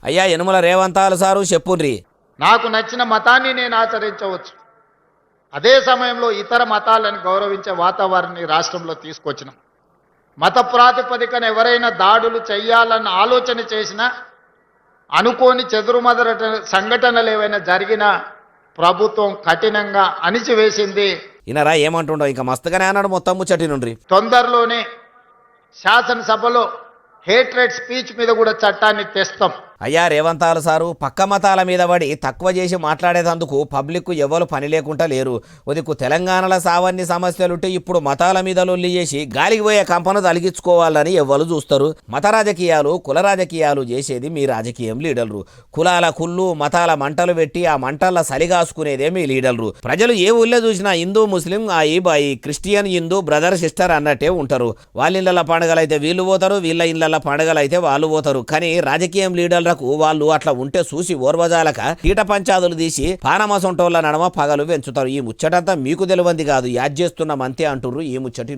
అయ్యా యనుమల రేవంతాలు సారు చెప్పుండ్రి. నాకు నచ్చిన మతాన్ని నేను ఆచరించవచ్చు, అదే సమయంలో ఇతర మతాలను గౌరవించే వాతావరణాన్ని రాష్ట్రంలో తీసుకొచ్చినాం. మత ప్రాతిపదికన ఎవరైనా దాడులు చెయ్యాలన్న ఆలోచన చేసినా, అనుకోని చెదురుమదర సంఘటనలు ఏవైనా జరిగినా ప్రభుత్వం కఠినంగా అణిచివేసింది. ఇనరా ఏమంటుండో ఇంకా మస్తుగానే అన్నాడు మొత్తం ముచ్చటి నుండ్రి. తొందరలోనే శాసనసభలో హేట్రెడ్ స్పీచ్ మీద కూడా చట్టాన్ని తెస్తాం. అయ్యా రేవంతాలు సారు పక్క మతాల మీద పడి తక్కువ చేసి మాట్లాడేటందుకు పబ్లిక్ ఎవరు పని లేకుండా లేరు. ఉదికు తెలంగాణలో సావన్ని సమస్యలుంటే ఇప్పుడు మతాల మీద లొల్లి చేసి గాలికి పోయే కంపను తలిగించుకోవాలని ఎవ్వరు చూస్తారు. మత రాజకీయాలు కుల రాజకీయాలు చేసేది మీ రాజకీయం లీడర్లు. కులాల కుళ్ళు మతాల మంటలు పెట్టి ఆ మంటల్లో సలిగాసుకునేదే మీ లీడర్లు. ప్రజలు ఏ ఊళ్ళో చూసినా హిందూ ముస్లిం ఆయి బాయి క్రిస్టియన్ హిందూ బ్రదర్ సిస్టర్ అన్నట్టే ఉంటారు. వాళ్ళ ఇళ్ళ పండుగలైతే వీళ్ళు పోతారు, వీళ్ళ ఇళ్ళ పండుగలైతే వాళ్ళు పోతారు. కానీ రాజకీయం లీడర్లు వాళ్ళు అట్లా ఉంటే చూసి ఓర్వజాలక కీట పంచాదులు తీసి పానమసంటోళ్ళ నడమ పగలు పెంచుతారు. ఈ ముచ్చటంతా మీకు తెలియంది కాదు, యాద్ చేస్తున్నాం అంతే అంటుర్రు ఈ ముచ్చటి.